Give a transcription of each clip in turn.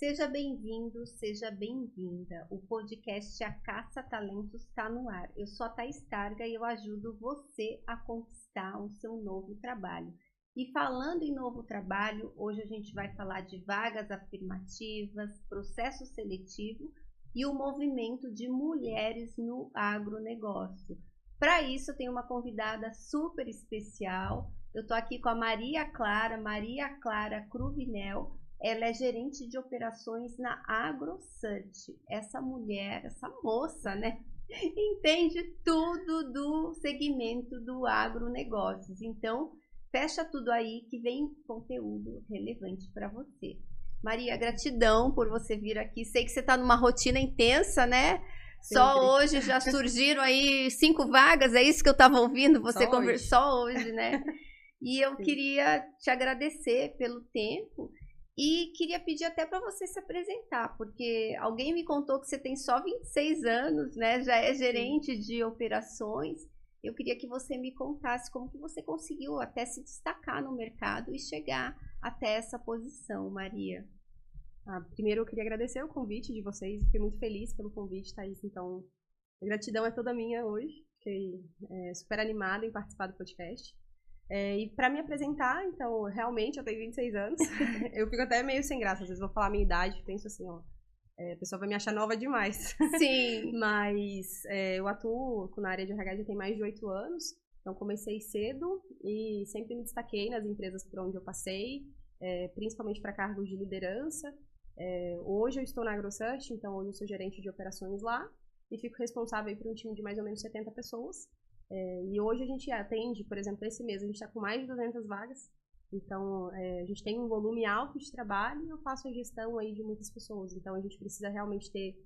Seja bem-vindo, seja bem-vinda. O podcast A Caça Talentos está no ar. Eu sou a Thaís Targa e eu ajudo você a conquistar o seu novo trabalho. E falando em novo trabalho, hoje a gente vai falar de vagas afirmativas, processo seletivo e o movimento de mulheres no agronegócio. Para isso, eu tenho uma convidada super especial. Eu estou aqui com a Maria Clara Cruvinel. Ela é gerente de operações na AgroSearch. Essa mulher, essa moça, né? Entende tudo do segmento do agronegócios. Então, fecha tudo aí que vem conteúdo relevante para você. Maria, gratidão por você vir aqui. Sei que você está numa rotina intensa, né? Só hoje já surgiram aí 5 vagas, é isso que eu estava ouvindo você conversar só hoje, né? E eu queria te agradecer pelo tempo. E queria pedir até para você se apresentar, porque alguém me contou que você tem só 26 anos, né? Já é gerente de operações. Eu queria que você me contasse como que você conseguiu até se destacar no mercado e chegar até essa posição, Maria. Primeiro eu queria agradecer o convite de vocês. Fiquei muito feliz pelo convite, Thaís. Então, a gratidão é toda minha hoje. Fiquei super animada em participar do podcast. E para me apresentar, então, realmente eu tenho 26 anos. Eu fico até meio sem graça, às vezes vou falar a minha idade, penso assim, ó, a pessoa vai me achar nova demais. Sim. Mas eu atuo na área de RH já tem mais de 8 anos, então comecei cedo e sempre me destaquei nas empresas por onde eu passei, principalmente para cargos de liderança. Hoje eu estou na AgroSearch, então hoje eu sou gerente de operações lá e fico responsável por um time de mais ou menos 70 pessoas. E hoje a gente atende, por exemplo, esse mês a gente está com mais de 200 vagas, então a gente tem um volume alto de trabalho e eu faço a gestão aí de muitas pessoas, então a gente precisa realmente ter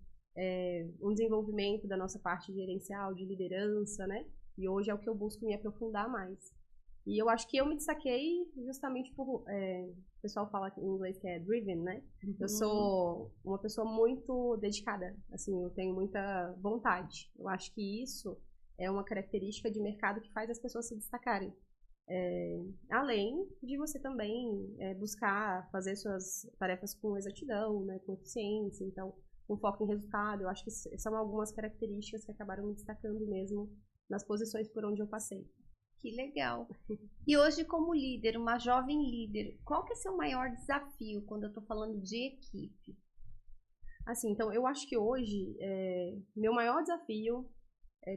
um desenvolvimento da nossa parte gerencial, de liderança, né? E hoje é o que eu busco me aprofundar mais. E eu acho que eu me destaquei justamente por, o pessoal fala em inglês que é driven, né? Uhum. Eu sou uma pessoa muito dedicada, assim, eu tenho muita vontade. Eu acho que isso é uma característica de mercado que faz as pessoas se destacarem. Além de você também buscar fazer suas tarefas com exatidão, né, com eficiência, então, com foco em resultado. Eu acho que são algumas características que acabaram me destacando mesmo nas posições por onde eu passei. Que legal. E hoje, como líder, uma jovem líder, qual que é seu maior desafio quando eu estou falando de equipe? Assim, então, eu acho que hoje, meu maior desafio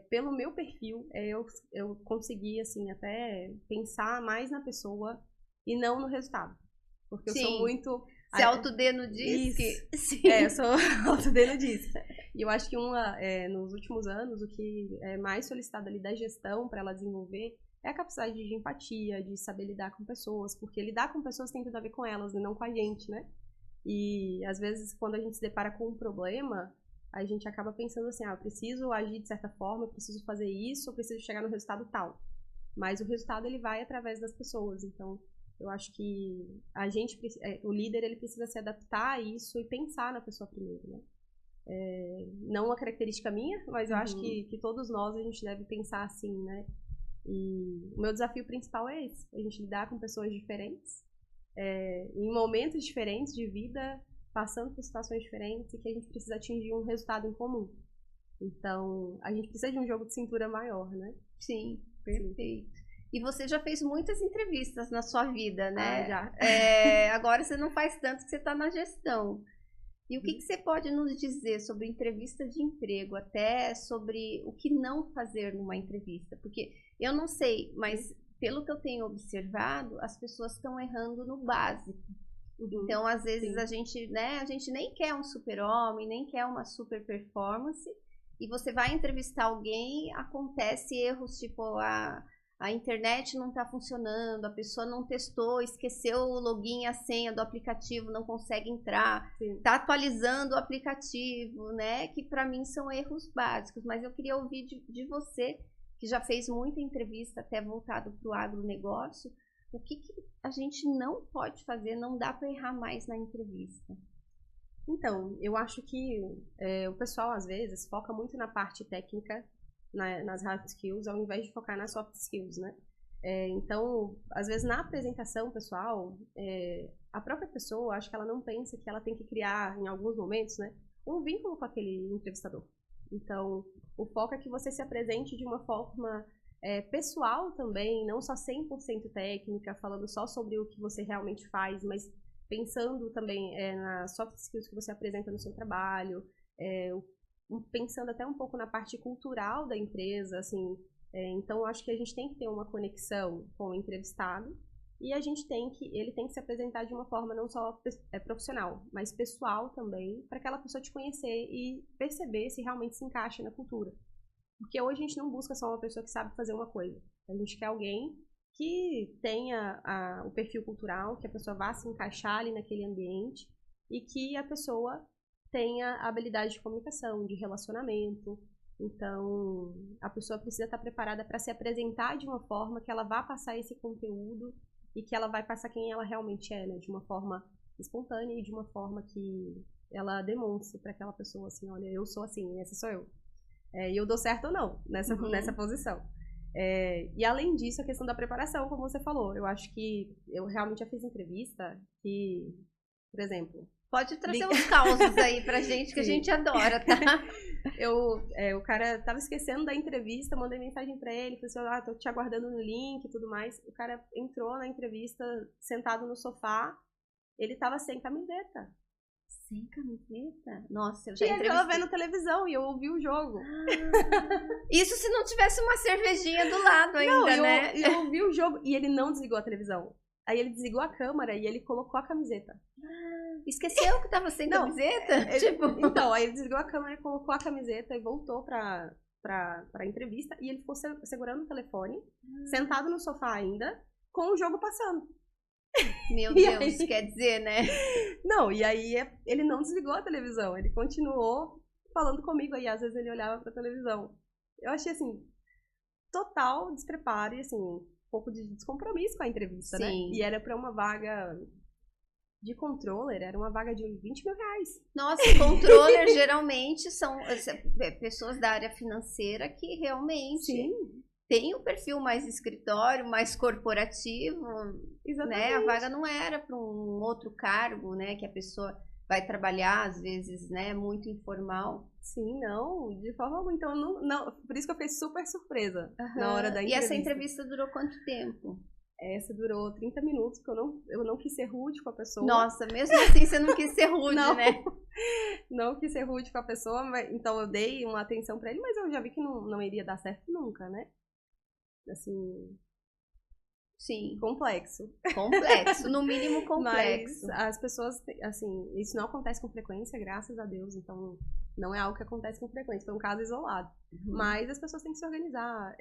pelo meu perfil, eu consegui, assim, até pensar mais na pessoa e não no resultado. Porque eu sou muito... Se autodeno diz que... Sim. Eu sou autodeno diz. E eu acho que nos últimos anos, o que é mais solicitado ali da gestão para ela desenvolver é a capacidade de empatia, de saber lidar com pessoas, porque lidar com pessoas tem tudo a ver com elas, e não com a gente, né? E, às vezes, quando a gente se depara com um problema, a gente acaba pensando assim, eu preciso agir de certa forma, eu preciso fazer isso, eu preciso chegar no resultado tal. Mas o resultado, ele vai através das pessoas. Então, eu acho que o líder, ele precisa se adaptar a isso e pensar na pessoa primeiro, né? Não uma característica minha, mas eu acho que todos nós, a gente deve pensar assim, né? E o meu desafio principal é esse, a gente lidar com pessoas diferentes, em momentos diferentes de vida, passando por situações diferentes e que a gente precisa atingir um resultado em comum. Então, a gente precisa de um jogo de cintura maior, né? Sim, perfeito. Sim. E você já fez muitas entrevistas na sua vida, né? Já. Agora você não faz tanto que você está na gestão. E o que você pode nos dizer sobre entrevista de emprego, até sobre o que não fazer numa entrevista? Porque eu não sei, mas pelo que eu tenho observado, as pessoas estão errando no básico. Então, às vezes, a gente nem quer um super-homem, nem quer uma super performance, e você vai entrevistar alguém, acontece erros, tipo, a internet não está funcionando, a pessoa não testou, esqueceu o login e a senha do aplicativo, não consegue entrar, está atualizando o aplicativo, né? Que para mim são erros básicos, mas eu queria ouvir de você, que já fez muita entrevista até voltado para o agronegócio, o que a gente não pode fazer, não dá para errar mais na entrevista? Então, eu acho que o pessoal, às vezes, foca muito na parte técnica, nas hard skills, ao invés de focar nas soft skills, né? Então, às vezes na apresentação pessoal, a própria pessoa, acho que ela não pensa que ela tem que criar, em alguns momentos, né, um vínculo com aquele entrevistador. Então, o foco é que você se apresente de uma forma pessoal também, não só 100% técnica, falando só sobre o que você realmente faz, mas pensando também nas soft skills que você apresenta no seu trabalho, pensando até um pouco na parte cultural da empresa, assim. Então, acho que a gente tem que ter uma conexão com o entrevistado e ele tem que se apresentar de uma forma não só profissional, mas pessoal também, para aquela pessoa te conhecer e perceber se realmente se encaixa na cultura. Porque hoje a gente não busca só uma pessoa que sabe fazer uma coisa. A gente quer alguém que tenha o perfil cultural, que a pessoa vá se encaixar ali naquele ambiente e que a pessoa tenha a habilidade de comunicação, de relacionamento. Então, a pessoa precisa estar preparada para se apresentar de uma forma que ela vá passar esse conteúdo e que ela vai passar quem ela realmente é, né? De uma forma espontânea e de uma forma que ela demonstre para aquela pessoa assim, olha, eu sou assim, essa sou eu. E eu dou certo ou não nessa posição. E além disso, a questão da preparação, como você falou, eu acho que eu realmente já fiz entrevista que, por exemplo... Pode trazer uns causos aí pra gente, que a gente adora, tá? O cara tava esquecendo da entrevista, mandei mensagem pra ele, falei assim, tô te aguardando no link e tudo mais. O cara entrou na entrevista, sentado no sofá, ele tava sem camiseta. Sem camiseta? Nossa, eu já entrevistei. E ele tava vendo televisão e eu ouvi o jogo. Isso se não tivesse uma cervejinha do lado ainda, né? Eu ouvi o jogo e ele não desligou a televisão. Aí ele desligou a câmera e ele colocou a camiseta. Esqueceu que tava sem camiseta? Então, aí ele desligou a câmera, colocou a camiseta e voltou pra entrevista. E ele ficou segurando o telefone, sentado no sofá ainda, com o jogo passando. Meu Deus, aí, quer dizer, né? Não, e aí ele não desligou a televisão. Ele continuou falando comigo aí. Às vezes ele olhava pra televisão. Eu achei, assim, total despreparo e, assim... um pouco de descompromisso com a entrevista, né? E era pra uma vaga de controller, era uma vaga de 20 mil reais. Nossa, controller geralmente são pessoas da área financeira que realmente têm um perfil mais escritório, mais corporativo. Exatamente. Né? A vaga não era para um outro cargo, né? Que a pessoa vai trabalhar, às vezes, né? Muito informal. Sim, não, de forma alguma. Então, não, por isso que eu fiquei super surpresa na hora da entrevista. E essa entrevista durou quanto tempo? Essa durou 30 minutos, porque eu não quis ser rude com a pessoa. Nossa, mesmo assim você não quis ser rude, não, né? Não quis ser rude com a pessoa, então eu dei uma atenção pra ele, mas eu já vi que não iria dar certo nunca, né? Assim... Sim. Complexo. Complexo, no mínimo complexo. Mas as pessoas, assim, isso não acontece com frequência, graças a Deus, então não é algo que acontece com frequência, foi um caso isolado. Mas as pessoas têm que se organizar,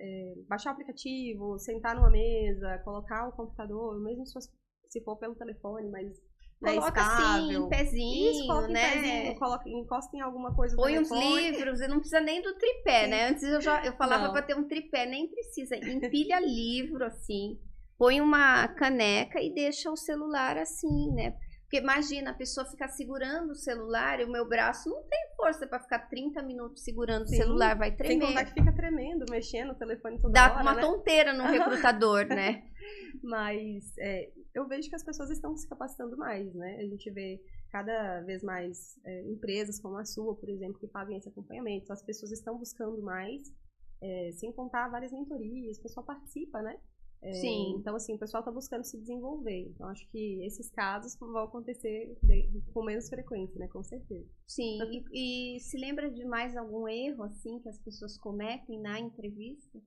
baixar o aplicativo, sentar numa mesa, colocar o computador, mesmo se for pelo telefone, mas coloca assim, em pezinho, isso, coloca né? Em pezinho, encosta em alguma coisa do Põe telefone. uns livros, e não precisa nem do tripé, né? Antes eu falava pra ter um tripé, nem precisa. Empilha livro, assim, põe uma caneca e deixa o celular assim, né? Porque imagina, a pessoa ficar segurando o celular e o meu braço não tem força pra ficar 30 minutos segurando o celular, vai tremer. Sem contar que fica tremendo, mexendo o telefone toda hora, né? Dá uma tonteira no recrutador, né? Mas eu vejo que as pessoas estão se capacitando mais, né? A gente vê cada vez mais empresas como a sua, por exemplo, que fazem esse acompanhamento. As pessoas estão buscando mais, sem contar várias mentorias, o pessoal participa, né? Sim. Então, assim, o pessoal está buscando se desenvolver. Então, acho que esses casos vão acontecer com menos frequência, né? Com certeza. Sim. E se lembra de mais algum erro, assim, que as pessoas cometem na entrevista?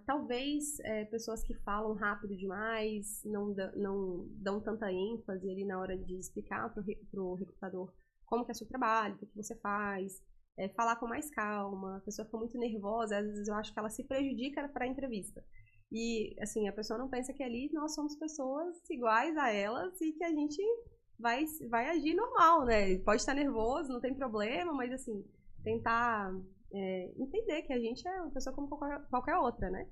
Talvez pessoas que falam rápido demais, não dão tanta ênfase ali na hora de explicar pro recrutador como que é o seu trabalho, o que você faz, falar com mais calma. A pessoa fica muito nervosa, às vezes eu acho que ela se prejudica para a entrevista. E, assim, a pessoa não pensa que ali nós somos pessoas iguais a elas e que a gente vai agir normal, né? Pode estar nervoso, não tem problema, mas, assim, tentar entender que a gente é uma pessoa como qualquer outra, né?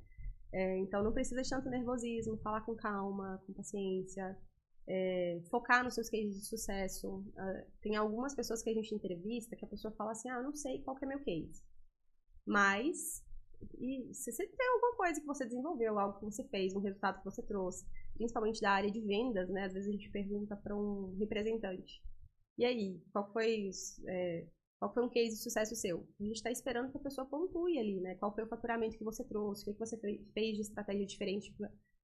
Então, não precisa de tanto nervosismo, falar com calma, com paciência, focar nos seus cases de sucesso. Tem algumas pessoas que a gente entrevista que a pessoa fala assim, eu não sei qual que é meu case, mas... E se você tem alguma coisa que você desenvolveu, algo que você fez, um resultado que você trouxe, principalmente da área de vendas, né? Às vezes a gente pergunta para um representante. E aí, qual foi um case de sucesso seu? A gente está esperando que a pessoa pontue ali, né? Qual foi o faturamento que você trouxe, o que você fez de estratégia diferente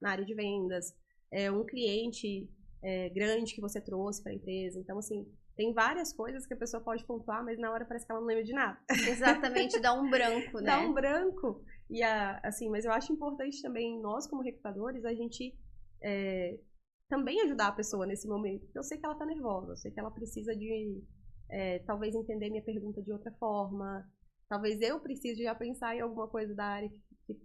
na área de vendas, um cliente grande que você trouxe para a empresa. Então, assim, tem várias coisas que a pessoa pode pontuar, mas na hora parece que ela não lembra de nada. Exatamente, dá um branco, né? Dá um branco. E, assim, mas eu acho importante também, nós como recrutadores, a gente também ajudar a pessoa nesse momento. Porque eu sei que ela está nervosa, eu sei que ela precisa de, talvez, entender minha pergunta de outra forma. Talvez eu precise já pensar em alguma coisa da área que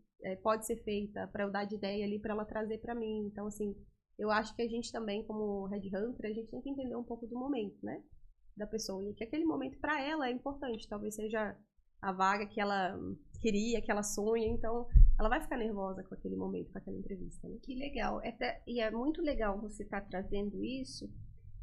pode ser feita para eu dar de ideia ali, para ela trazer para mim. Então, assim, eu acho que a gente também, como headhunter, a gente tem que entender um pouco do momento, né? Da pessoa. E que aquele momento, para ela, é importante. Talvez seja a vaga que ela queria, que ela sonha. Então, ela vai ficar nervosa com aquele momento, com aquela entrevista. Né? Que legal. E é muito legal você estar trazendo isso,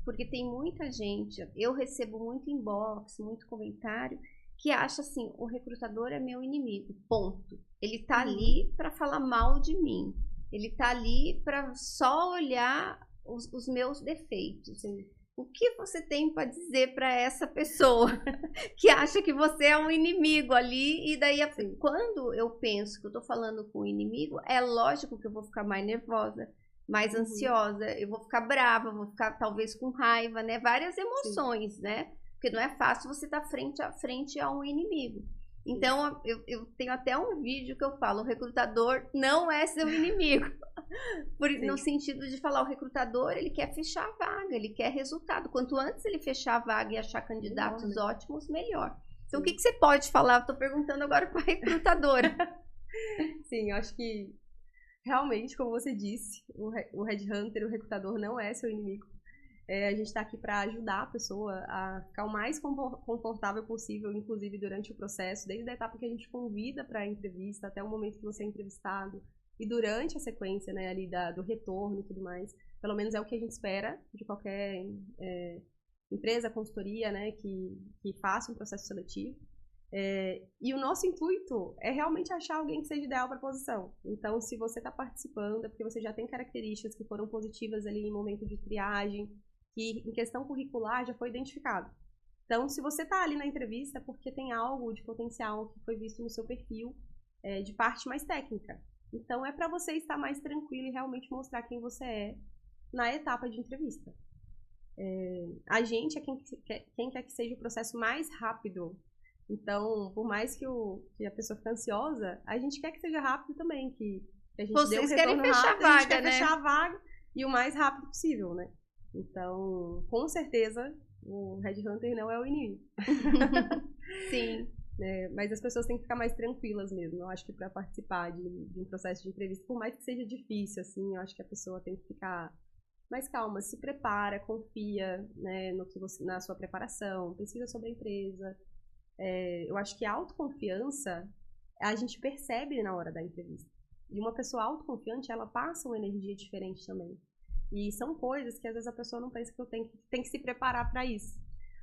porque tem muita gente, eu recebo muito inbox, muito comentário, que acha assim, o recrutador é meu inimigo, ponto. Ele tá ali para falar mal de mim. Ele tá ali para só olhar os meus defeitos. Sim. O que você tem para dizer para essa pessoa que acha que você é um inimigo ali? E daí, quando eu penso que eu tô falando com o inimigo, é lógico que eu vou ficar mais nervosa, mais ansiosa, eu vou ficar brava, vou ficar talvez com raiva, né? Várias emoções, né? Porque não é fácil você estar frente a frente a um inimigo. Então, eu tenho até um vídeo que eu falo, o recrutador não é seu inimigo. No sentido de falar, o recrutador, ele quer fechar a vaga, ele quer resultado. Quanto antes ele fechar a vaga e achar candidatos ótimos, melhor. Então, o que você pode falar? Estou perguntando agora para a recrutadora. Sim, eu acho que realmente, como você disse, o headhunter, o recrutador não é seu inimigo. A gente está aqui para ajudar a pessoa a ficar o mais confortável possível, inclusive durante o processo, desde a etapa que a gente convida para a entrevista até o momento que você é entrevistado e durante a sequência, né, ali do retorno e tudo mais. Pelo menos é o que a gente espera de qualquer empresa, consultoria, né, que faça um processo seletivo. E o nosso intuito é realmente achar alguém que seja ideal para a posição. Então, se você está participando, é porque você já tem características que foram positivas ali em momento de triagem, que em questão curricular já foi identificado. Então, se você está ali na entrevista, é porque tem algo de potencial que foi visto no seu perfil de parte mais técnica. Então, é para você estar mais tranquilo e realmente mostrar quem você é na etapa de entrevista. A gente é quem quer que seja o processo mais rápido. Então, por mais que a pessoa fique ansiosa, a gente quer que seja rápido também, que a gente dê um retorno rápido, a gente quer fechar a vaga e o mais rápido possível, né? Então, com certeza, o headhunter não é o inimigo. Sim. Mas as pessoas têm que ficar mais tranquilas mesmo. Eu acho que para participar de um processo de entrevista, por mais que seja difícil, assim, eu acho que a pessoa tem que ficar mais calma, se prepara, confia, né, na sua preparação, pesquisa sobre a empresa. Eu acho que a autoconfiança a gente percebe na hora da entrevista. E uma pessoa autoconfiante, ela passa uma energia diferente também. E são coisas que às vezes a pessoa não pensa que tem que se preparar para isso.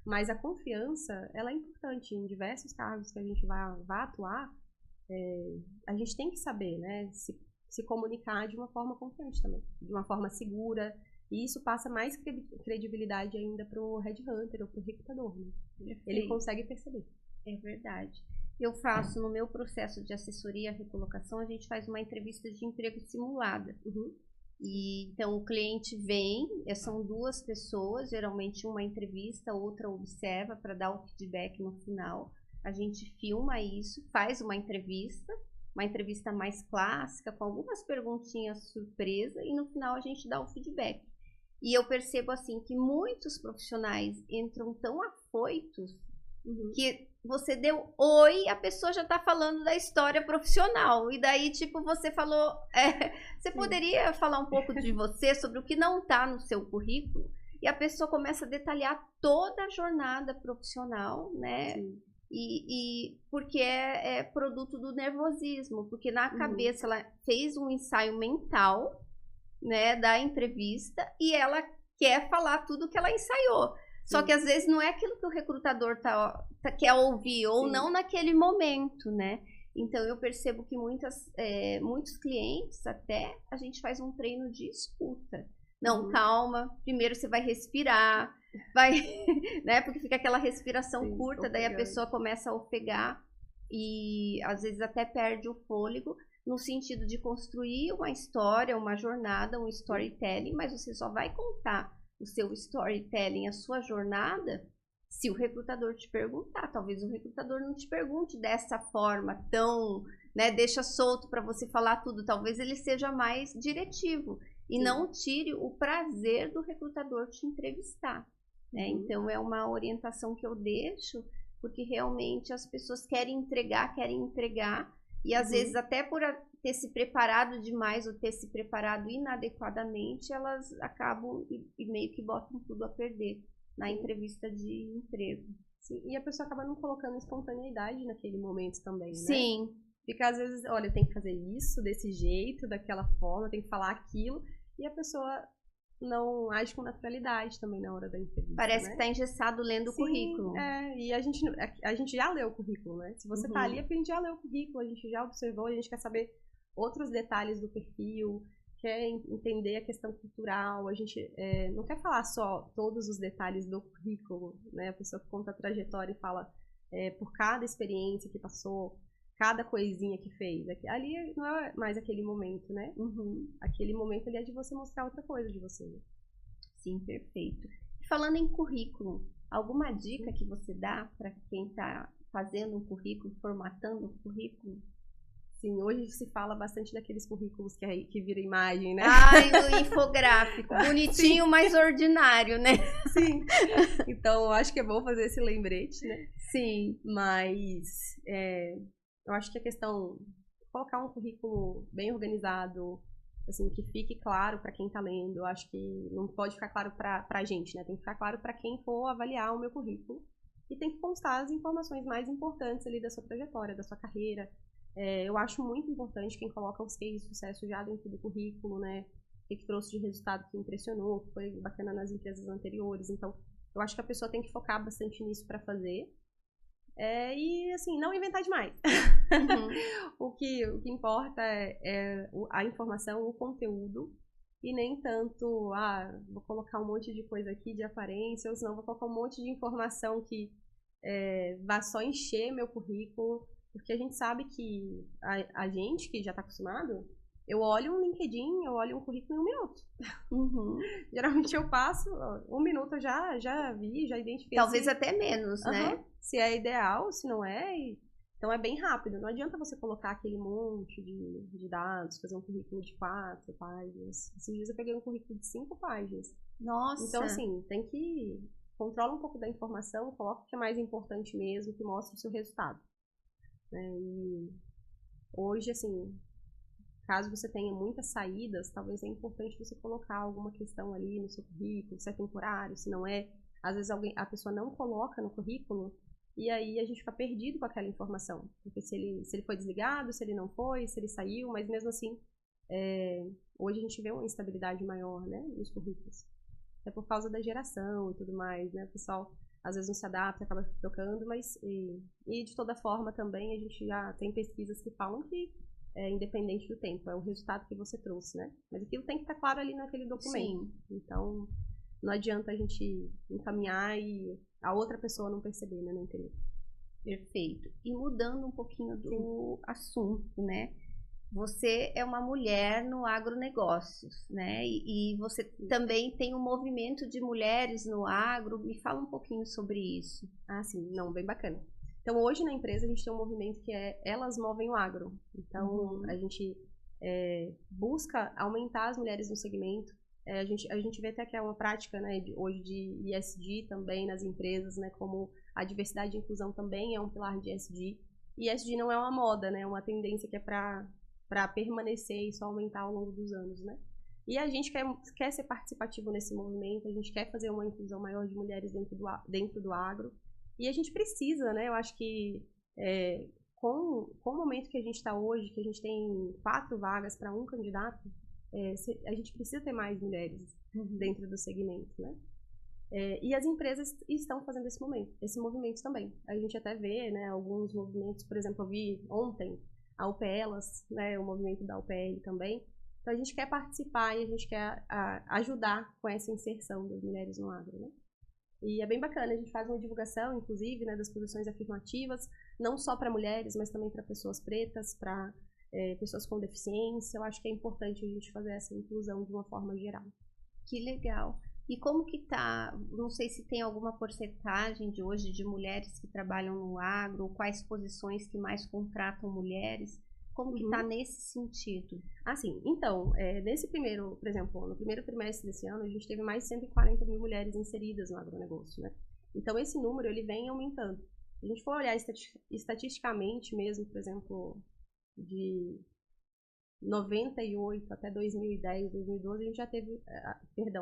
Mas a confiança, ela é importante em diversos cargos que a gente vai atuar. A gente tem que saber, né, se comunicar de uma forma confiante também, de uma forma segura. E isso passa mais credibilidade ainda para o headhunter ou para o recrutador. Né? Ele consegue perceber. É verdade. Eu faço, no meu processo de assessoria à recolocação, a gente faz uma entrevista de emprego simulada. E, então, o cliente vem, são duas pessoas, geralmente uma entrevista, outra observa para dar o feedback no final. A gente filma isso, faz uma entrevista mais clássica, com algumas perguntinhas surpresa, e no final a gente dá o feedback. E eu percebo, assim, que muitos profissionais entram tão afoitos que você deu oi, a pessoa já tá falando da história profissional. E daí, tipo, você falou... você poderia falar um pouco de você, sobre o que não tá no seu currículo? E a pessoa começa a detalhar toda a jornada profissional, né? E porque é produto do nervosismo. Porque na cabeça ela fez um ensaio mental, né, da entrevista, e ela quer falar tudo que ela ensaiou. Só que às vezes não é aquilo que o recrutador quer ouvir, ou não naquele momento, né? Então, eu percebo que muitos clientes até, a gente faz um treino de escuta. Não, calma, primeiro você vai respirar, né? Porque fica aquela respiração curta, daí a pessoa começa a ofegar e às vezes até perde o fôlego, no sentido de construir uma história, uma jornada, um storytelling, mas você só vai contar o seu storytelling, a sua jornada, se o recrutador te perguntar. Talvez o recrutador não te pergunte dessa forma tão, né, deixa solto para você falar tudo. Talvez ele seja mais diretivo e não tire o prazer do recrutador te entrevistar, né? Então é uma orientação que eu deixo, porque realmente as pessoas querem entregar e às vezes até por ter se preparado demais ou ter se preparado inadequadamente, elas acabam e meio que botam tudo a perder na entrevista de emprego. Sim, e a pessoa acaba não colocando espontaneidade naquele momento também, né? Sim. Fica às vezes, olha, tem que fazer isso desse jeito, daquela forma, tem que falar aquilo, e a pessoa não age com naturalidade também na hora da entrevista. Parece, né? que está engessado lendo o currículo. E a gente já leu o currículo, né? Se você tá ali é porque a gente já leu o currículo, a gente já observou, a gente quer saber outros detalhes do perfil, quer entender a questão cultural, a gente não quer falar só todos os detalhes do currículo, né? A pessoa que conta a trajetória e fala por cada experiência que passou, cada coisinha que fez. Ali não é mais aquele momento, né? Aquele momento ali é de você mostrar outra coisa de você. Sim, perfeito. Falando em currículo, alguma dica que você dá para quem está fazendo um currículo, formatando um currículo? Sim, hoje se fala bastante daqueles currículos que vira imagem, né? Ai, o infográfico. Bonitinho, mas ordinário, né? Sim. Então, eu acho que é bom fazer esse lembrete, né? Sim. Mas eu acho que a questão colocar um currículo bem organizado, assim, que fique claro para quem está lendo. Eu acho que não pode ficar claro para a gente, né? Tem que ficar claro para quem for avaliar o meu currículo. E tem que constar as informações mais importantes ali da sua trajetória, da sua carreira. Eu acho muito importante quem coloca os cases de sucesso já dentro do currículo, né? O que trouxe de resultado que impressionou, que foi bacana nas empresas anteriores. Então, eu acho que a pessoa tem que focar bastante nisso para fazer. E, assim, não inventar demais. O que importa é a informação, o conteúdo, e nem tanto, vou colocar um monte de coisa aqui de aparência, ou senão vou colocar um monte de informação que vai só encher meu currículo, porque a gente sabe que a gente que já está acostumado, eu olho um LinkedIn, eu olho um currículo em 1 minuto. Geralmente eu passo 1 minuto, eu já vi, já identifiquei. Talvez até menos, né? Se é ideal, se não é. Então é bem rápido. Não adianta você colocar aquele monte de dados, fazer um currículo de 4 páginas. Esses dias eu peguei um currículo de 5 páginas. Nossa! Então, assim, tem que controla um pouco da informação, coloca o que é mais importante mesmo, que mostra o seu resultado. E hoje, assim, caso você tenha muitas saídas, talvez é importante você colocar alguma questão ali no seu currículo, se é temporário, se não é. Às vezes a pessoa não coloca no currículo e aí a gente fica perdido com aquela informação. Porque se ele foi desligado, se ele não foi, se ele saiu, mas mesmo assim, hoje a gente vê uma instabilidade maior, né, nos currículos. É por causa da geração e tudo mais, né? O pessoal às vezes não se adapta, acaba trocando, mas e de toda forma também a gente já tem pesquisas que falam que independente do tempo, é o resultado que você trouxe, né? Mas aquilo tem que estar claro ali naquele documento. Sim. Então, não adianta a gente encaminhar e a outra pessoa não perceber, né? Não entender. Perfeito. E mudando um pouquinho do assunto, né? Você é uma mulher no agronegócios, né? E você também tem um movimento de mulheres no agro. Me fala um pouquinho sobre isso. Sim. Não, bem bacana. Então, hoje na empresa a gente tem um movimento que é Elas Movem o Agro. Então, a gente busca aumentar as mulheres no segmento. A gente vê até que é uma prática, né, hoje de ESG também nas empresas, né, como a diversidade e inclusão também é um pilar de ESG. E ESG não é uma moda, né, é uma tendência que é para permanecer e só aumentar ao longo dos anos, né. E a gente quer ser participativo nesse movimento, a gente quer fazer uma inclusão maior de mulheres dentro do agro. E a gente precisa, né? Eu acho que com o momento que a gente está hoje, que a gente tem 4 vagas para 1 candidato, a gente precisa ter mais mulheres dentro do segmento, né? E as empresas estão fazendo esse movimento também. A gente até vê, né, alguns movimentos, por exemplo, eu vi ontem a UPLas, né, o movimento da UPL também. Então, a gente quer participar e a gente quer ajudar com essa inserção das mulheres no agro, né? E é bem bacana, a gente faz uma divulgação, inclusive, né, das posições afirmativas, não só para mulheres, mas também para pessoas pretas, para pessoas com deficiência. Eu acho que é importante a gente fazer essa inclusão de uma forma geral. Que legal. E como que tá, não sei se tem alguma porcentagem de hoje de mulheres que trabalham no agro, quais posições que mais contratam mulheres, como que tá nesse sentido? Assim, então, nesse primeiro, por exemplo, no primeiro trimestre desse ano, a gente teve mais de 140 mil mulheres inseridas no agronegócio, né? Então, esse número, ele vem aumentando. Se a gente for olhar estatisticamente mesmo, por exemplo, de 98 até 2010, 2012, a gente já teve,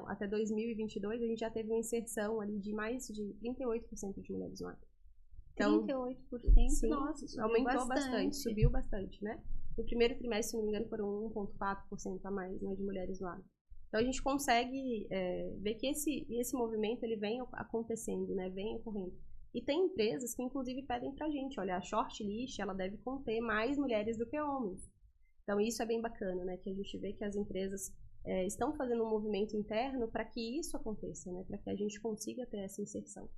até 2022, a gente já teve uma inserção ali de mais de 38% de mulheres no agro. Então, 38%? Sim, nossa, aumentou bastante, subiu bastante, né? No primeiro trimestre, se não me engano, foram 1,4% a mais, né, de mulheres no agro. Então, a gente consegue ver que esse movimento, ele vem acontecendo, né, vem ocorrendo. E tem empresas que, inclusive, pedem pra gente, olha, a shortlist, ela deve conter mais mulheres do que homens. Então, isso é bem bacana, né? Que a gente vê que as empresas estão fazendo um movimento interno para que isso aconteça, né? Para que a gente consiga ter essa inserção.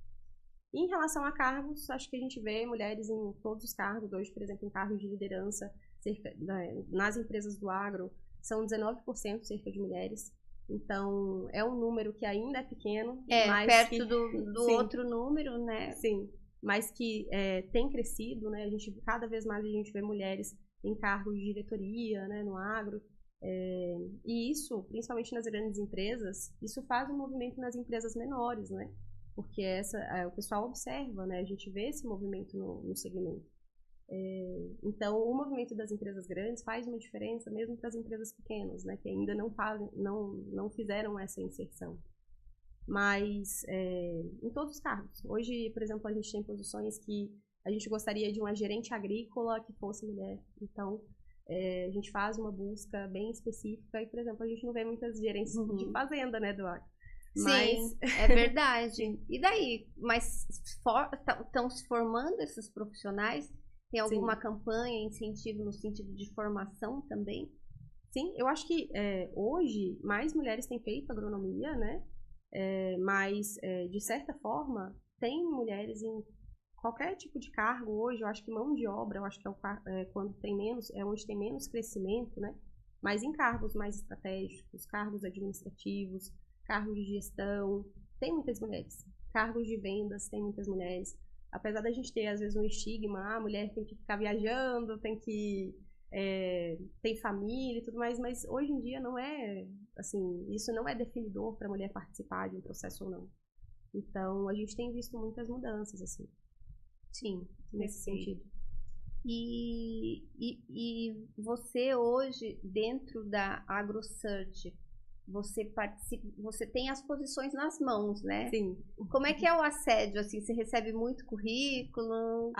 E em relação a cargos, acho que a gente vê mulheres em todos os cargos. Hoje, por exemplo, em cargos de liderança, nas empresas do agro, são 19% cerca de mulheres. Então, é um número que ainda é pequeno. Mas perto do outro número, né? Sim, mas que tem crescido, né? Cada vez mais a gente vê mulheres em cargos de diretoria, né, no agro, e isso, principalmente nas grandes empresas, isso faz um movimento nas empresas menores, né, porque o pessoal observa, né, a gente vê esse movimento no segmento. Então, o movimento das empresas grandes faz uma diferença mesmo para as empresas pequenas, né, que ainda não fizeram essa inserção. Mas, em todos os cargos. Hoje, por exemplo, a gente tem posições que a gente gostaria de uma gerente agrícola que fosse mulher. Então, a gente faz uma busca bem específica e, por exemplo, a gente não vê muitas gerentes de fazenda, né, do agro. Sim, é verdade. E daí? Mas estão se formando esses profissionais? Tem alguma campanha, incentivo no sentido de formação também? Sim, eu acho que hoje mais mulheres têm feito agronomia, né? Mas, de certa forma, tem mulheres em qualquer tipo de cargo hoje. Eu acho que mão de obra, eu acho que quando tem menos, onde tem menos crescimento, né? Mas em cargos mais estratégicos, cargos administrativos, cargos de gestão, tem muitas mulheres. Cargos de vendas, tem muitas mulheres. Apesar da gente ter, às vezes, um estigma, a mulher tem que ficar viajando, tem família e tudo mais, mas hoje em dia não é, assim, isso não é definidor para a mulher participar de um processo ou não. Então, a gente tem visto muitas mudanças, assim. Sim, nesse sentido. E você hoje, dentro da AgroSearch, você tem as posições nas mãos, né? Sim. Como é que é o assédio, assim? Você recebe muito currículo?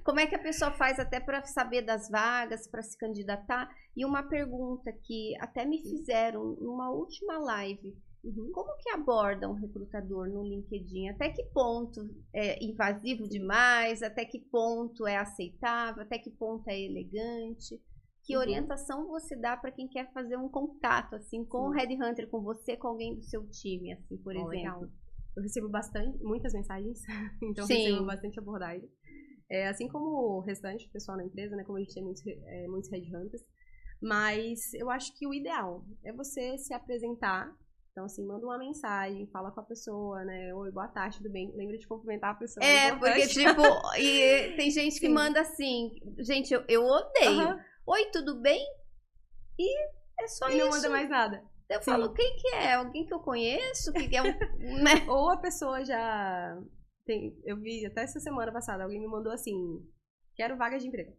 Como é que a pessoa faz até para saber das vagas, para se candidatar? E uma pergunta que até me fizeram numa última live. Como que aborda um recrutador no LinkedIn? Até que ponto é invasivo demais? Até que ponto é aceitável? Até que ponto é elegante? Que orientação você dá para quem quer fazer um contato, assim, com o Headhunter, com você, com alguém do seu time, assim, por exemplo? Legal. Eu recebo muitas mensagens, então recebo bastante abordagem. Assim como o restante do pessoal na empresa, né, como a gente tem muitos Headhunters, mas eu acho que o ideal é você se apresentar. Então, assim, manda uma mensagem, fala com a pessoa, né? Oi, boa tarde, tudo bem? Lembra de cumprimentar a pessoa. Porque, tipo, e tem gente que manda assim, gente, eu odeio. Oi, tudo bem? E é só isso. E não manda mais nada. Eu falo, quem que é? Alguém que eu conheço? Que é né? Ou a pessoa já... eu vi até essa semana passada, alguém me mandou assim, quero vaga de emprego.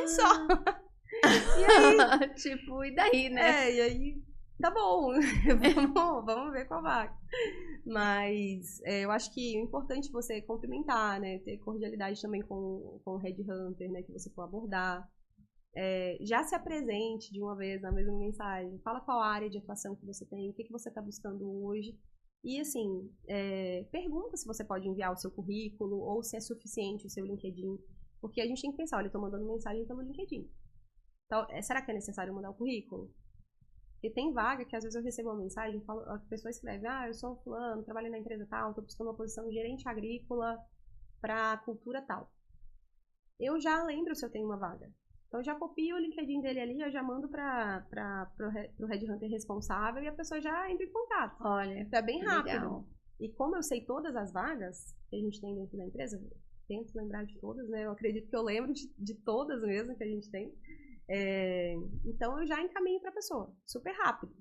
Só. E aí? Tipo, e daí, né? E aí... Tá bom, vamos ver qual vaga. Mas eu acho que é importante você cumprimentar, né? Ter cordialidade também com o Headhunter, né? Que você for abordar. Já se apresente de uma vez na mesma mensagem. Fala qual área de atuação que você tem, o que você está buscando hoje. E assim, pergunta se você pode enviar o seu currículo ou se é suficiente o seu LinkedIn. Porque a gente tem que pensar, olha, eu tô mandando mensagem pelo LinkedIn. Então, será que é necessário mudar o currículo? Porque tem vaga que às vezes eu recebo uma mensagem, a pessoa escreve, eu sou fulano, trabalho na empresa tal, tô buscando uma posição de gerente agrícola para cultura tal. Eu já lembro se eu tenho uma vaga. Então, eu já copio o LinkedIn dele ali, eu já mando pro Headhunter responsável e a pessoa já entra em contato. Olha, então, é bem rápido. legal. E como eu sei todas as vagas que a gente tem dentro da empresa, tento lembrar de todas, né? Eu acredito que eu lembro de todas mesmo que a gente tem. Então, eu já encaminho para a pessoa, super rápido.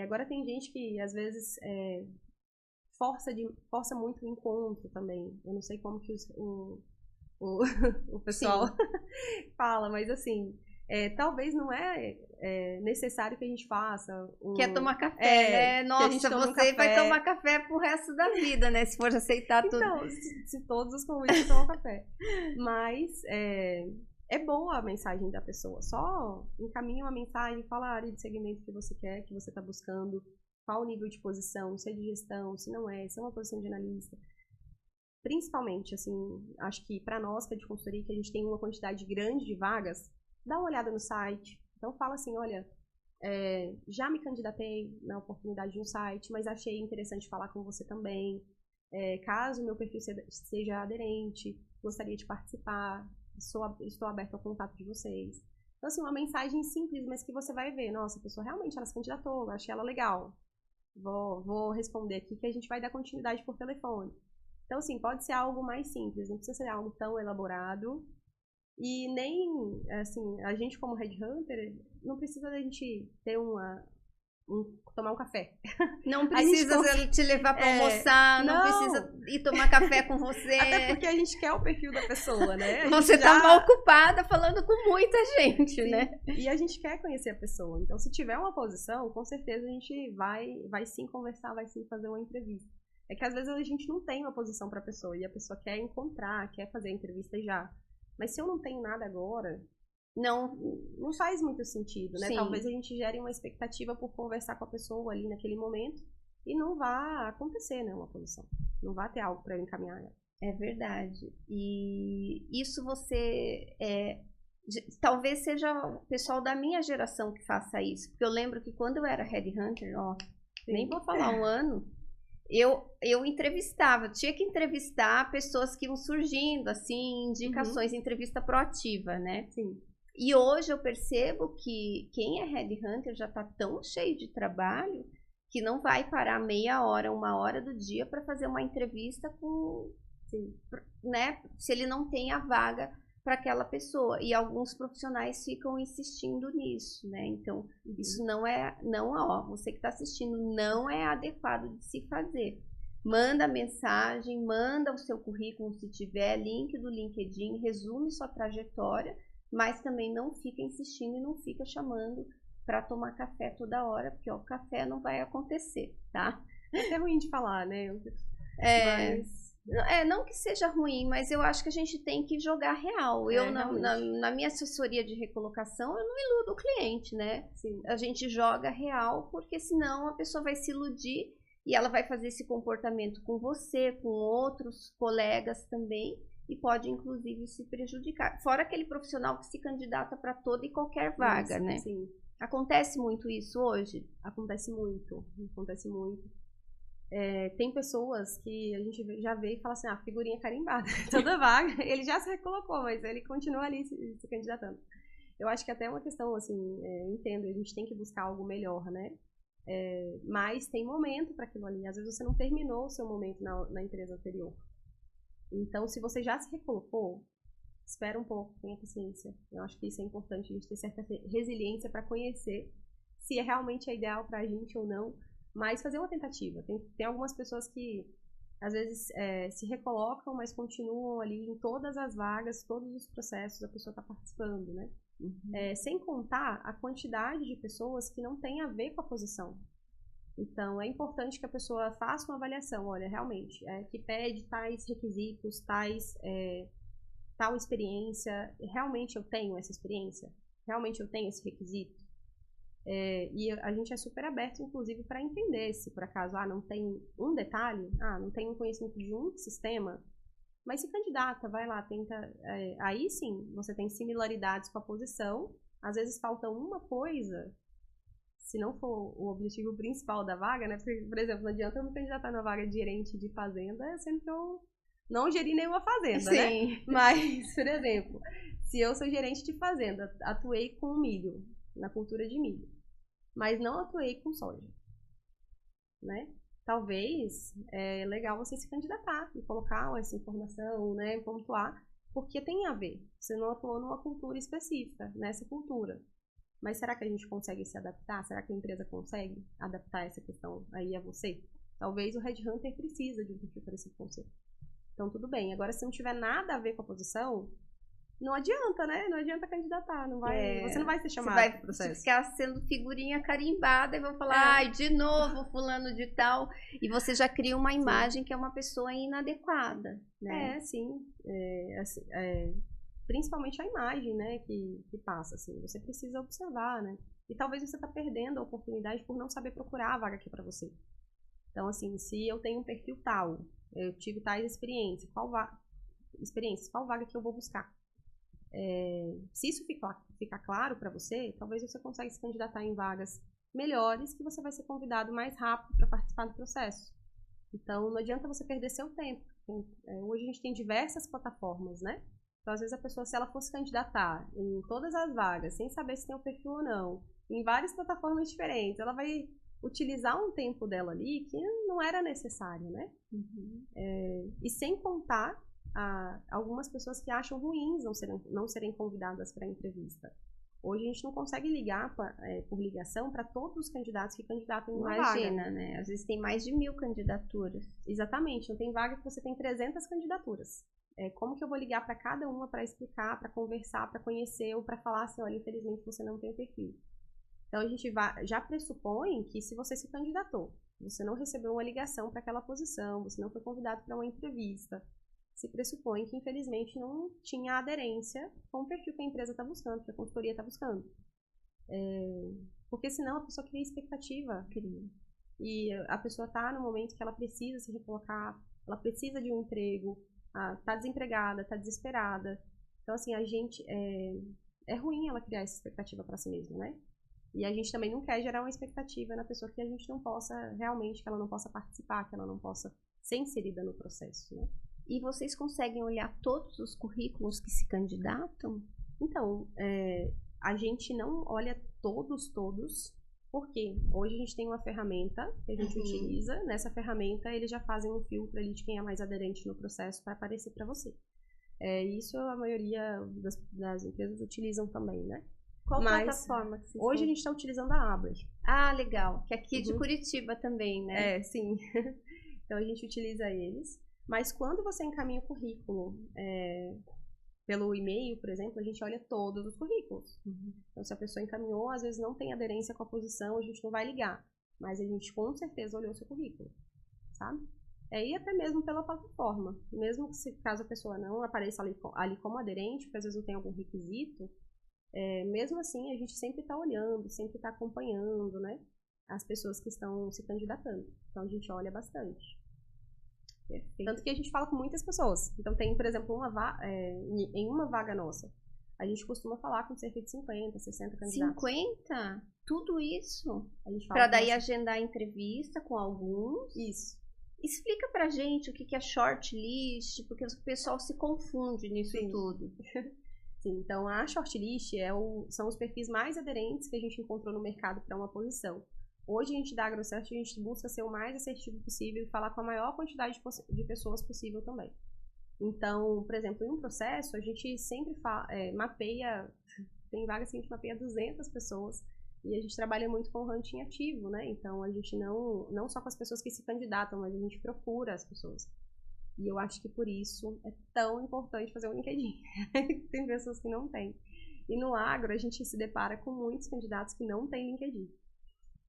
Agora, tem gente que, às vezes, força muito o encontro também. Eu não sei como que o pessoal fala, mas assim, talvez não é necessário que a gente faça. Quer tomar café, né? Nossa, você vai tomar café pro resto da vida, né? Se for aceitar tudo. Então, se todos os convites tomam café. Mas é boa a mensagem da pessoa. Só encaminha uma mensagem, fala a área de segmento que você quer, que você está buscando, qual o nível de posição, se é de gestão, se não é, se é uma posição de analista. Principalmente, assim, acho que para nós, que é de consultoria, que a gente tem uma quantidade grande de vagas, dá uma olhada no site. Então, fala assim, olha, já me candidatei na oportunidade de um site, mas achei interessante falar com você também. Caso o meu perfil seja aderente, gostaria de participar, estou aberto ao contato de vocês. Então, assim, uma mensagem simples, mas que você vai ver, nossa, a pessoa realmente ela se candidatou, achei ela legal. Vou responder aqui que a gente vai dar continuidade por telefone. Então, assim, pode ser algo mais simples, não precisa ser algo tão elaborado. E nem, assim, a gente como Headhunter, não precisa da gente ter tomar um café. Não precisa te levar para almoçar, não precisa ir tomar café com você. Até porque a gente quer o perfil da pessoa, né? Você tá mal ocupada falando com muita gente, sim, né? E a gente quer conhecer a pessoa. Então, se tiver uma posição, com certeza a gente vai sim conversar, vai sim fazer uma entrevista. É que às vezes a gente não tem uma posição para a pessoa e a pessoa quer encontrar, quer fazer a entrevista já. Mas se eu não tenho nada agora, não faz muito sentido, né? Sim. Talvez a gente gere uma expectativa por conversar com a pessoa ali naquele momento e não vá acontecer, né, uma posição. Não vai ter algo para eu encaminhar ela. É verdade. E isso talvez seja o pessoal da minha geração que faça isso. Porque eu lembro que quando eu era Headhunter, nem vou falar um ano, eu entrevistava, tinha que entrevistar pessoas que iam surgindo, assim, indicações, entrevista proativa, né? Sim. E hoje eu percebo que quem é Headhunter já está tão cheio de trabalho que não vai parar meia hora, uma hora do dia para fazer uma entrevista né? Se ele não tem a vaga para aquela pessoa. E alguns profissionais ficam insistindo nisso, né? Então, isso você que está assistindo, não é adequado de se fazer. Manda mensagem, manda o seu currículo se tiver, link do LinkedIn, resume sua trajetória, mas também não fica insistindo e não fica chamando para tomar café toda hora, porque o café não vai acontecer, tá? É até ruim de falar, né? Não que seja ruim, mas eu acho que a gente tem que jogar real. Eu, na minha assessoria de recolocação, eu não iludo o cliente, né? Sim. A gente joga real, porque senão a pessoa vai se iludir e ela vai fazer esse comportamento com você, com outros colegas também, e pode, inclusive, se prejudicar. Fora aquele profissional que se candidata para toda e qualquer vaga, né? Sim. Acontece muito isso hoje? Acontece muito. Tem pessoas que a gente já vê e fala assim, figurinha carimbada, toda vaga, ele já se recolocou, mas ele continua ali se candidatando. Eu acho que até é uma questão, assim, entendo, a gente tem que buscar algo melhor, né? Mas tem momento para aquilo ali, às vezes você não terminou o seu momento na empresa anterior. Então, se você já se recolocou, espera um pouco, tenha paciência. Eu acho que isso é importante, a gente ter certa resiliência para conhecer se realmente é ideal para a gente ou não, mas fazer uma tentativa. Tem algumas pessoas que, às vezes, se recolocam, mas continuam ali em todas as vagas, todos os processos, a pessoa está participando, né? Sem contar a quantidade de pessoas que não tem a ver com a posição. Então, é importante que a pessoa faça uma avaliação, olha, realmente, que pede tais requisitos, tal experiência, realmente eu tenho essa experiência? Realmente eu tenho esse requisito? E a gente é super aberto, inclusive, para entender se, por acaso, não tem um detalhe, não tem um conhecimento de um sistema, mas se candidata, vai lá, tenta. Aí sim, você tem similaridades com a posição. Às vezes falta uma coisa, se não for o objetivo principal da vaga, né? Porque, por exemplo, não adianta eu me candidatar na vaga de gerente de fazenda, sendo que eu não geri nenhuma fazenda, Sim. né? Mas, por exemplo, se eu sou gerente de fazenda, atuei com milho, na cultura de milho, mas não atuei com soja, né? Talvez é legal você se candidatar e colocar essa informação, né, pontuar, porque tem a ver. Você não atuou numa cultura específica, nessa cultura. Mas será que a gente consegue se adaptar? Será que a empresa consegue adaptar essa questão aí a você? Talvez o headhunter precisa de um perfil parecido com você. Então, tudo bem. Agora, se não tiver nada a ver com a posição, não adianta, né? Não adianta candidatar. Você não vai ser chamado para o processo. Você vai ficar sendo figurinha carimbada e vão falar, ai, de novo, fulano de tal. E você já cria uma imagem que é uma pessoa inadequada, né? Sim. Principalmente a imagem, né, que passa, assim. Você precisa observar, né? E talvez você está perdendo a oportunidade por não saber procurar a vaga aqui para você. Então, assim, se eu tenho um perfil tal, eu tive tais experiências, qual vaga que eu vou buscar? Se isso ficar claro para você, talvez você consiga se candidatar em vagas melhores que você vai ser convidado mais rápido para participar do processo. Então, não adianta você perder seu tempo. Hoje a gente tem diversas plataformas, né? Então, às vezes a pessoa, se ela fosse candidatar em todas as vagas, sem saber se tem o perfil ou não, em várias plataformas diferentes, ela vai utilizar um tempo dela ali que não era necessário, né? E sem contar algumas pessoas que acham ruins não serem convidadas para a entrevista. Hoje a gente não consegue ligar por ligação para todos os candidatos que candidatam em uma vaga. Imagina, né? Às vezes tem mais de 1000 candidaturas. Exatamente. Não tem vaga que você tem 300 candidaturas. Como que eu vou ligar para cada uma para explicar, para conversar, para conhecer ou para falar assim, olha, infelizmente você não tem o perfil. Então a gente já pressupõe que se você se candidatou, você não recebeu uma ligação para aquela posição, você não foi convidado para uma entrevista, se pressupõe que infelizmente não tinha aderência com o perfil que a empresa está buscando, que a consultoria está buscando. Porque senão a pessoa cria expectativa. E a pessoa está no momento que ela precisa se recolocar, ela precisa de um emprego, está desempregada, está desesperada. Então, assim, a gente é ruim ela criar essa expectativa para si mesma, né? E a gente também não quer gerar uma expectativa na pessoa que a gente não possa, realmente, que ela não possa participar, que ela não possa ser inserida no processo, né? E vocês conseguem olhar todos os currículos que se candidatam? Então, a gente não olha todos, porque hoje a gente tem uma ferramenta que a gente utiliza. Nessa ferramenta, eles já fazem um filtro ali de quem é mais aderente no processo para aparecer para você. Isso a maioria das empresas utilizam também, né? Qual plataforma que vocês hoje a gente está utilizando a Abra. Ah, legal. Que aqui é de Curitiba também, né? Sim. Então a gente utiliza eles. Mas quando você encaminha o currículo pelo e-mail, por exemplo, a gente olha todos os currículos. Então, se a pessoa encaminhou, às vezes não tem aderência com a posição, a gente não vai ligar. Mas a gente com certeza olhou o seu currículo, sabe? E até mesmo pela plataforma. Mesmo que caso a pessoa não apareça ali como aderente, porque às vezes não tem algum requisito, mesmo assim a gente sempre está olhando, sempre está acompanhando, né, as pessoas que estão se candidatando. Então a gente olha bastante. Perfeito. Tanto que a gente fala com muitas pessoas. Então tem, por exemplo, em uma vaga nossa, a gente costuma falar com cerca de 50, 60 candidatos. 50? Tudo isso? Para daí agendar entrevista com alguns? Isso. Explica pra gente o que é shortlist, porque o pessoal se confunde nisso tudo. Sim, então a shortlist são os perfis mais aderentes que a gente encontrou no mercado para uma posição. Hoje a gente da AgroCert, a gente busca ser o mais assertivo possível e falar com a maior quantidade de pessoas possível também. Então, por exemplo, em um processo, a gente sempre mapeia, tem vagas que a gente mapeia 200 pessoas e a gente trabalha muito com o hunting ativo, né? Então, a gente não só com as pessoas que se candidatam, mas a gente procura as pessoas. E eu acho que por isso é tão importante fazer um LinkedIn. Tem pessoas que não têm. E no agro, a gente se depara com muitos candidatos que não têm LinkedIn.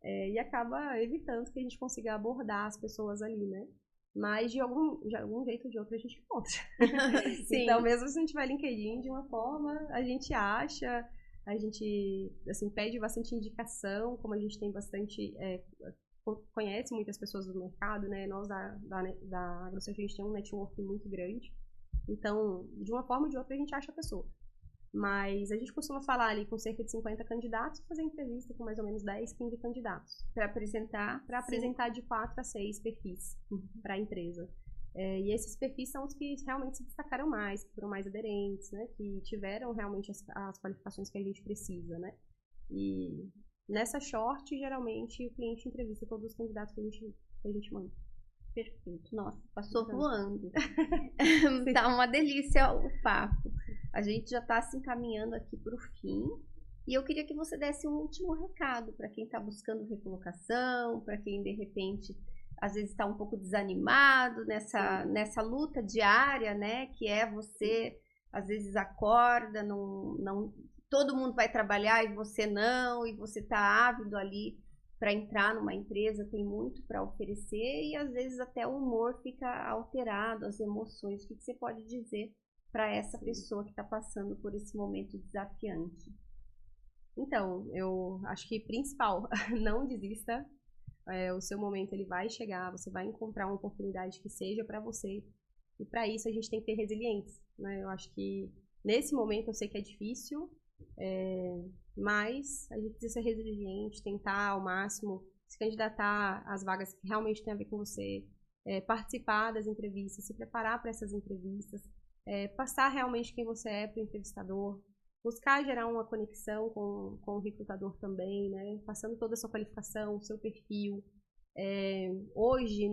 E acaba evitando que a gente consiga abordar as pessoas ali, né? Mas de algum jeito ou de outro a gente encontra. Então, mesmo se não tiver LinkedIn, de uma forma, a gente acha, a gente assim, pede bastante indicação, como a gente tem bastante, conhece muitas pessoas do mercado, né? Nós da AgroCert, a gente tem um network muito grande. Então, de uma forma ou de outra, a gente acha a pessoa. Mas a gente costuma falar ali com cerca de 50 candidatos, fazer entrevista com mais ou menos 10, 15 candidatos. Para apresentar de 4 a 6 perfis para a empresa. E esses perfis são os que realmente se destacaram mais, que foram mais aderentes, né? Que tiveram realmente as qualificações que a gente precisa, né? E nessa short, geralmente, o cliente entrevista todos os candidatos que a gente manda. Perfeito. Nossa, passou voando. Tá uma delícia o papo. A gente já está se encaminhando aqui para o fim. E eu queria que você desse um último recado para quem está buscando recolocação, para quem, de repente, às vezes está um pouco desanimado nessa luta diária, né? Que é você, às vezes, acorda, não, todo mundo vai trabalhar e você não, e você está ávido ali para entrar numa empresa, tem muito para oferecer e às vezes até o humor fica alterado, as emoções. O que você pode dizer para essa pessoa que está passando por esse momento desafiante? Então, eu acho que principal, não desista. O seu momento ele vai chegar, você vai encontrar uma oportunidade que seja para você. E para isso a gente tem que ter resiliência, né? Eu acho que nesse momento eu sei que é difícil, mas a gente precisa ser resiliente, tentar ao máximo se candidatar às vagas que realmente tem a ver com você, participar das entrevistas, se preparar para essas entrevistas, passar realmente quem você é para o entrevistador, buscar gerar uma conexão com o recrutador também, né? Passando toda a sua qualificação, o seu perfil. Hoje,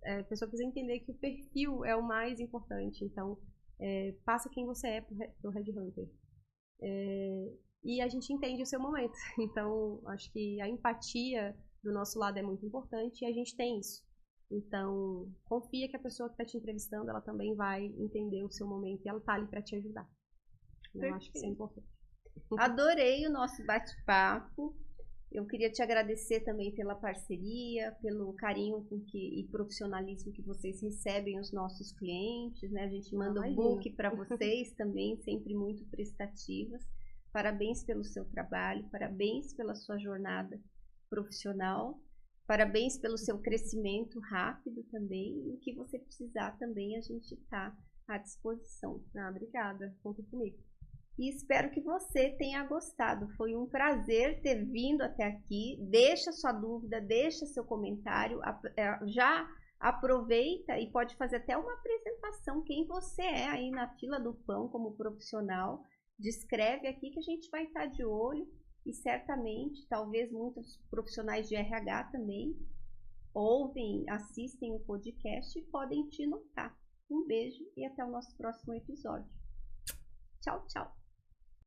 a pessoa precisa entender que o perfil é o mais importante, então passa quem você é para o Headhunter. E a gente entende o seu momento, então acho que a empatia do nosso lado é muito importante e a gente tem isso. Então, confia que a pessoa que está te entrevistando, ela também vai entender o seu momento e ela está ali para te ajudar. Eu acho que isso é importante. Adorei o nosso bate-papo. Eu queria te agradecer também pela parceria, pelo carinho e profissionalismo que vocês recebem os nossos clientes, né? A gente manda um book para vocês também, sempre muito prestativas. Parabéns pelo seu trabalho, parabéns pela sua jornada profissional, parabéns pelo seu crescimento rápido também. E o que você precisar também, a gente está à disposição. Obrigada, conta comigo. E espero que você tenha gostado. Foi um prazer ter vindo até aqui. Deixa sua dúvida, deixa seu comentário. Já aproveita e pode fazer até uma apresentação. Quem você é aí na fila do pão como profissional. Descreve aqui que a gente vai estar de olho. E certamente, talvez muitos profissionais de RH também ouvem, assistem o podcast e podem te notar. Um beijo e até o nosso próximo episódio. Tchau, tchau.